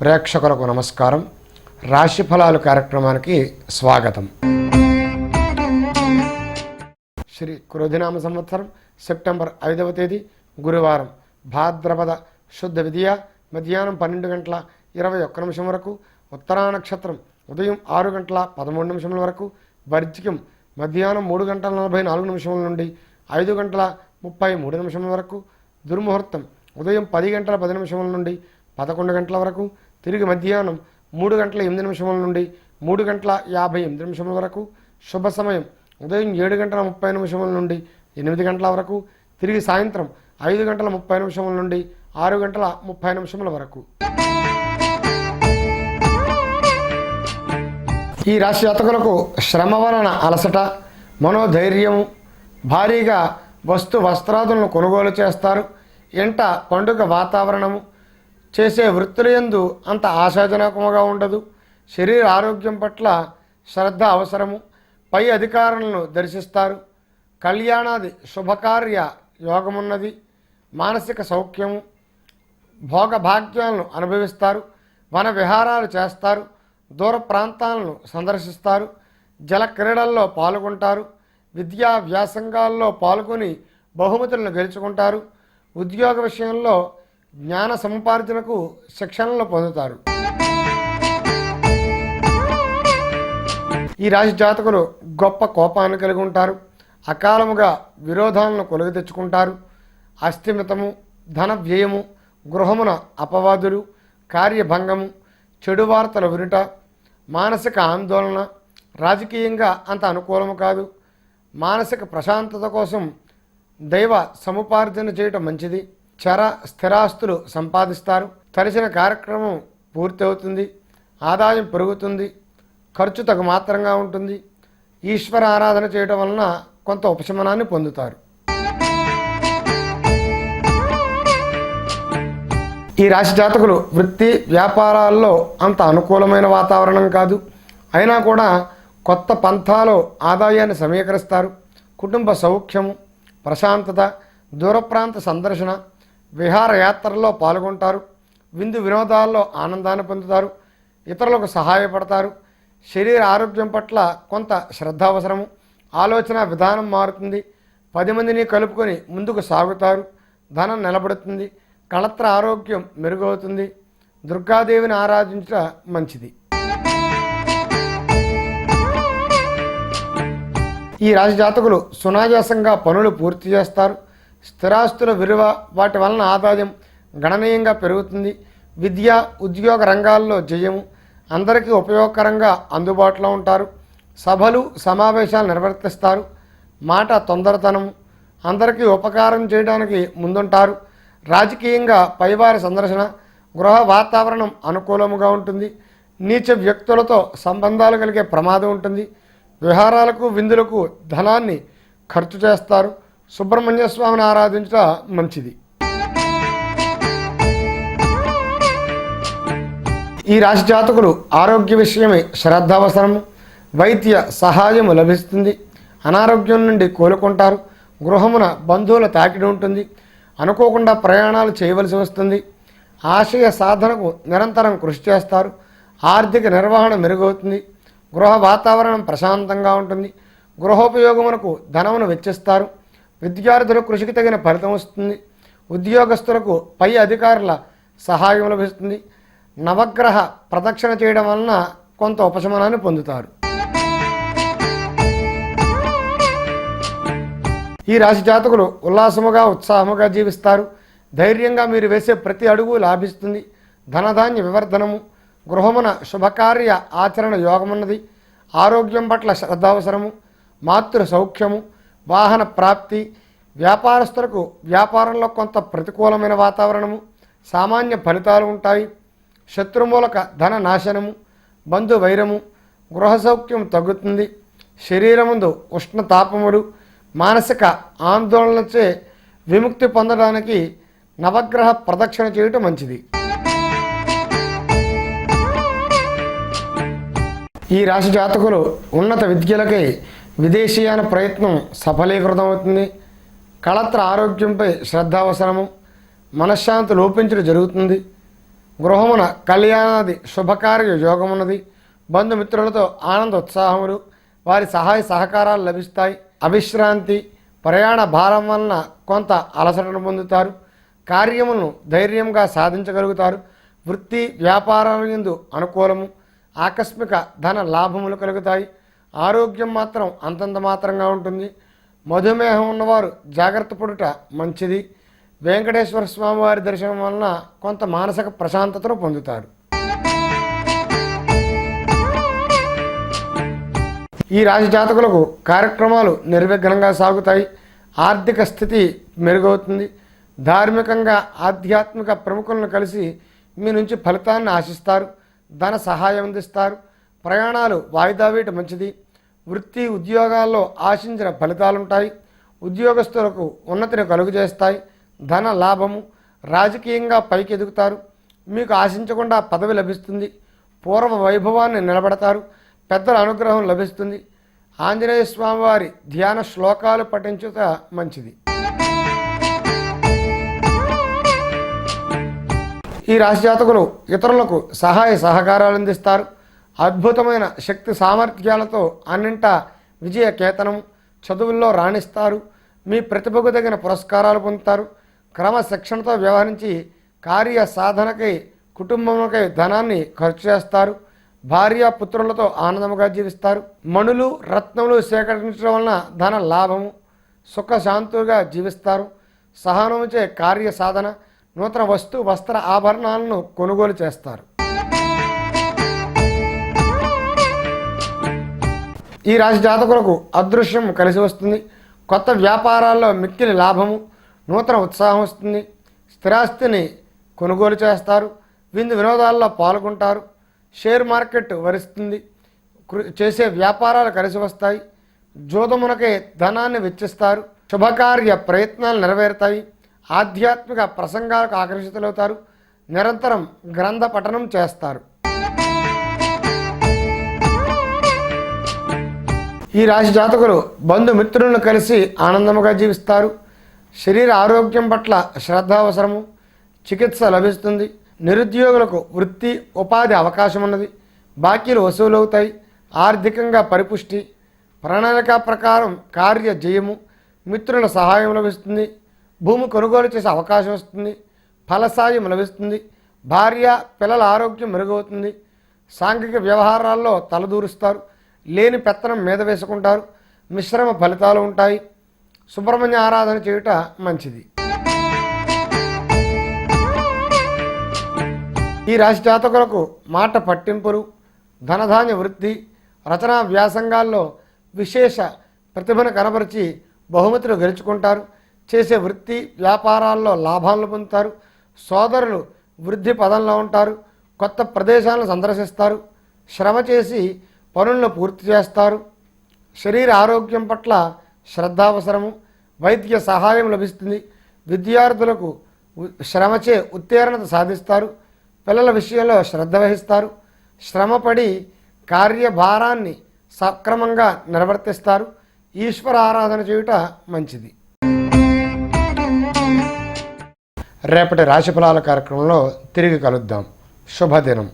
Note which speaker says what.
Speaker 1: ప్రేక్షకులకు నమస్కారం. రాశి ఫలాలు కార్యక్రమానికి స్వాగతం. శ్రీ క్రోధినామ సంవత్సరం సెప్టెంబర్ 5వ తేదీ గురువారం, భాద్రపద శుద్ధ విద్య మధ్యాహ్నం 12 గంటల 21 నిమిషం వరకు, ఉత్తరా నక్షత్రం ఉదయం 6 గంటల 13 నిమిషముల వరకు, వర్జికం మధ్యాహ్నం 3 గంటల 44 నిమిషముల నుండి 5 గంటల 33 నిమిషముల వరకు, దుర్ముహూర్తం ఉదయం 10 గంటల 10 నిమిషముల నుండి 11 గంటల వరకు, తిరిగి మధ్యాహ్నం 3 గంటల 8 నిమిషముల నుండి 3 గంటల 58 నిమిషముల వరకు, శుభ సమయం ఉదయం 7 గంటల 30 నిమిషముల నుండి 8 గంటల వరకు, తిరిగి సాయంత్రం 5 గంటల 30 నిమిషముల నుండి 6 గంటల 30 నిమిషముల వరకు. ఈ రాశి జాతకులకు శ్రమ వలన అలసట, మనోధైర్యము, భారీగా వస్త్రాదులను కొనుగోలు చేస్తారు. ఎంట పండుగ వాతావరణము, చేసే వృత్తులందు అంత ఆశాజనకముగా ఉండదు. శరీర ఆరోగ్యం పట్ల శ్రద్ధ అవసరము. పై అధికారులను దర్శిస్తారు. కళ్యాణాది శుభకార్య యోగమున్నది. మానసిక సౌఖ్యము, భోగభాగ్యాలను అనుభవిస్తారు. వన విహారాలు చేస్తారు. దూర ప్రాంతాలను సందర్శిస్తారు. జల క్రీడల్లో పాల్గొంటారు. విద్యా వ్యాసంగాల్లో పాల్గొని బహుమతులను గెలుచుకుంటారు. ఉద్యోగ విషయంలో జ్ఞాన సముపార్జనకు శిక్షణలు పొందుతారు. ఈ రాశి జాతకులు గొప్ప కోపాన్ని కలిగి ఉంటారు. అకాలముగా విరోధాలను కొలుగు తెచ్చుకుంటారు. అస్థిమితము, ధన వ్యయము, గృహమున అపవాదులు, కార్యభంగము, చెడు వార్తలు వినుట, మానసిక ఆందోళన, రాజకీయంగా అంత అనుకూలము కాదు. మానసిక ప్రశాంతత కోసం దైవ సముపార్జన చేయటం మంచిది. చర స్థిరాస్తులు సంపాదిస్తారు. తలచిన కార్యక్రమం పూర్తి అవుతుంది. ఆదాయం పెరుగుతుంది. ఖర్చు తగు మాత్రంగా ఉంటుంది. ఈశ్వర ఆరాధన చేయడం వలన కొంత ఉపశమనాన్ని పొందుతారు. ఈ రాశి జాతకులు వృత్తి వ్యాపారాల్లో అంత అనుకూలమైన వాతావరణం కాదు. అయినా కూడా కొత్త పంథాలో ఆదాయాన్ని సమీకరిస్తారు. కుటుంబ సౌఖ్యము, ప్రశాంతత, దూర ప్రాంత సందర్శన, విహారయాత్రల్లో పాల్గొంటారు. విందు వినోదాల్లో ఆనందాన్ని పొందుతారు. ఇతరులకు సహాయపడతారు. శరీర ఆరోగ్యం పట్ల కొంత శ్రద్ధ అవసరము. ఆలోచన విధానం మారుతుంది. 10 మందిని కలుపుకొని ముందుకు సాగుతారు. ధనం నిలబడుతుంది. కళత్ర ఆరోగ్యం మెరుగవుతుంది. దుర్గాదేవిని ఆరాధించడం మంచిది. ఈ రాశి జాతకులు సునాయాసంగా పనులు పూర్తి చేస్తారు. స్థిరాస్తుల విలువ, వాటి వలన ఆదాయం గణనీయంగా పెరుగుతుంది. విద్య ఉద్యోగ రంగాల్లో జయము. అందరికీ ఉపయోగకరంగా అందుబాటులో ఉంటారు. సభలు సమావేశాలు నిర్వర్తిస్తారు. మాట తొందరతనం, అందరికీ ఉపకారం చేయడానికి ముందుంటారు. రాజకీయంగా పైవారి సందర్శన, గృహ వాతావరణం అనుకూలముగా ఉంటుంది. నీచ వ్యక్తులతో సంబంధాలు కలిగే ప్రమాదం ఉంటుంది. విహారాలకు విందులకు ధనాన్ని ఖర్చు చేస్తారు. సుబ్రహ్మణ్య స్వామిని ఆరాధించడం మంచిది. ఈ రాశి జాతకులు ఆరోగ్య విషయమై శ్రద్ధ అవసరము. వైద్య సహాయము లభిస్తుంది. అనారోగ్యం నుండి కోలుకుంటారు. గృహమున బంధువుల తాకిడి ఉంటుంది. అనుకోకుండా ప్రయాణాలు చేయవలసి వస్తుంది. ఆశయ సాధనకు నిరంతరం కృషి చేస్తారు. ఆర్థిక నిర్వహణ మెరుగవుతుంది. గృహ వాతావరణం ప్రశాంతంగా ఉంటుంది. గృహోపయోగమునకు ధనమును వెచ్చిస్తారు. విద్యార్థుల కృషికి తగిన ఫలితం వస్తుంది. ఉద్యోగస్తులకు పై అధికారుల సహాయం లభిస్తుంది. నవగ్రహ ప్రదక్షిణ చేయడం వలన కొంత ఉపశమనాన్ని పొందుతారు. ఈ రాశి జాతకులు ఉల్లాసముగా ఉత్సాహముగా జీవిస్తారు. ధైర్యంగా మీరు వేసే ప్రతి అడుగు లాభిస్తుంది. ధనధాన్య వివర్ధనము, గృహమున శుభకార్య ఆచరణ యోగమున్నది. ఆరోగ్యం పట్ల శ్రద్ధ అవసరము. మాతృ సౌఖ్యము, వాహన ప్రాప్తి. వ్యాపారస్తులకు వ్యాపారంలో కొంత ప్రతికూలమైన వాతావరణము, సామాన్య ఫలితాలు ఉంటాయి. శత్రుమూలక ధన నాశనము, బంధు వైరము, గృహ సౌఖ్యం తగ్గుతుంది. శరీరముందు ఉష్ణతాపములు, మానసిక ఆందోళనచే విముక్తి పొందడానికి నవగ్రహ ప్రదక్షిణ చేయటం మంచిది. ఈ రాశి జాతకులు ఉన్నత విద్యలకై విదేశీయాన ప్రయత్నం సఫలీకృతమవుతుంది. కళత్ర ఆరోగ్యంపై శ్రద్ధ అవసరము. మనశ్శాంతి లోపించడం జరుగుతుంది. గృహమున కళ్యాణాది శుభకార్య యోగమున్నది. బంధుమిత్రులతో ఆనంద ఉత్సాహములు, వారి సహాయ సహకారాలు లభిస్తాయి. అవిశ్రాంతి, ప్రయాణ భారం వలన కొంత అలసటను పొందుతారు. కార్యములను ధైర్యంగా సాధించగలుగుతారు. వృత్తి వ్యాపారాల యందు అనుకూలము, ఆకస్మిక ధన లాభములు కలుగుతాయి. ఆరోగ్యం మాత్రం అంతంత మాత్రంగా ఉంటుంది. మధుమేహం ఉన్నవారు జాగ్రత్త పడుట మంచిది. వెంకటేశ్వర స్వామి వారి దర్శనం వలన కొంత మానసిక ప్రశాంతతను పొందుతారు. ఈ రాశి జాతకులకు కార్యక్రమాలు నిర్విఘ్నంగా సాగుతాయి. ఆర్థిక స్థితి మెరుగవుతుంది. ధార్మికంగా ఆధ్యాత్మిక ప్రముఖులను కలిసి మీ నుంచి ఫలితాన్ని ఆశిస్తారు. ధన సహాయం అందిస్తారు. ప్రయాణాలు వాయిదా వేయటం మంచిది. వృత్తి ఉద్యోగాల్లో ఆశించిన ఫలితాలుంటాయి. ఉద్యోగస్తులకు ఉన్నతిని కలుగజేస్తాయి. ధన లాభము, రాజకీయంగా పైకి ఎదుగుతారు. మీకు ఆశించకుండా పదవి లభిస్తుంది. పూర్వ వైభవాన్ని నిలబెడతారు. పెద్దల అనుగ్రహం లభిస్తుంది. ఆంజనేయ స్వామి వారి ధ్యాన శ్లోకాలు పఠించుట మంచిది. ఈ రాశి జాతకులు ఇతరులకు సహాయ సహకారాలు అందిస్తారు. అద్భుతమైన శక్తి సామర్థ్యాలతో అన్నింటా విజయ కేతనం, చదువుల్లో రాణిస్తారు. మీ ప్రతిభకు తగిన పురస్కారాలు పొందుతారు. క్రమశిక్షణతో వ్యవహరించి కార్య సాధనకై కుటుంబములకై ధనాన్ని ఖర్చు చేస్తారు. భార్య పుత్రులతో ఆనందముగా జీవిస్తారు. మణులు రత్నములు సేకరించడం వలన ధన లాభము, సుఖశాంతులుగా జీవిస్తారు. సహనముచే కార్య సాధన, నూతన వస్త్ర ఆభరణాలను కొనుగోలు చేస్తారు. ఈ రాశి జాతకులకు అదృశ్యం కలిసి వస్తుంది. కొత్త వ్యాపారాల్లో మిక్కిలి లాభము, నూతన ఉత్సాహం వస్తుంది. స్థిరాస్తిని కొనుగోలు చేస్తారు. విందు వినోదాల్లో పాల్గొంటారు. షేర్ మార్కెట్ వరిస్తుంది. చేసే వ్యాపారాలు కలిసి వస్తాయి. జోదమునకే ధనాన్ని వెచ్చిస్తారు. శుభకార్య ప్రయత్నాలు నెరవేరుతాయి. ఆధ్యాత్మిక ప్రసంగాలకు ఆకర్షితులవుతారు. నిరంతరం గ్రంథ పఠనం చేస్తారు. ఈ రాశి జాతకులు బంధుమిత్రులను కలిసి ఆనందముగా జీవిస్తారు. శరీర ఆరోగ్యం పట్ల శ్రద్ధ అవసరము. చికిత్స లభిస్తుంది. నిరుద్యోగులకు వృత్తి ఉపాధి అవకాశం ఉన్నది. బాకీలు వసూలవుతాయి. ఆర్థికంగా పరిపుష్టి. ప్రణాళిక ప్రకారం కార్య జయము. మిత్రుల సహాయం లభిస్తుంది. భూమి కొనుగోలు చేసే అవకాశం వస్తుంది. ఫలసాయం లభిస్తుంది. భార్య పిల్లల ఆరోగ్యం మెరుగవుతుంది. సాంఘిక వ్యవహారాల్లో తలదూరుస్తారు. లేని పెత్తనం మీద వేసుకుంటారు. మిశ్రమ ఫలితాలు ఉంటాయి. సుబ్రహ్మణ్య ఆరాధన చేయుట మంచిది. ఈ రాశి జాతకులకు మాట పట్టింపులు, ధనధాన్య వృద్ధి, రచనా వ్యాసంగాల్లో విశేష ప్రతిభను కనబరిచి బహుమతులు గెలుచుకుంటారు. చేసే వృత్తి వ్యాపారాల్లో లాభాలను పొందుతారు. సోదరులు వృద్ధి పదంలో ఉంటారు. కొత్త ప్రదేశాలను సందర్శిస్తారు. శ్రమ చేసి పనులను పూర్తి చేస్తారు. శరీర ఆరోగ్యం పట్ల శ్రద్ధ అవసరము. వైద్య సహాయం లభిస్తుంది. విద్యార్థులకు శ్రమచే ఉత్తీర్ణత సాధిస్తారు. పిల్లల విషయంలో శ్రద్ధ వహిస్తారు. శ్రమపడి కార్యభారాన్ని సక్రమంగా నిర్వర్తిస్తారు. ఈశ్వర ఆరాధన చేయుట మంచిది. రేపటి రాశిఫలాల కార్యక్రమంలో తిరిగి కలుద్దాం. శుభదినం.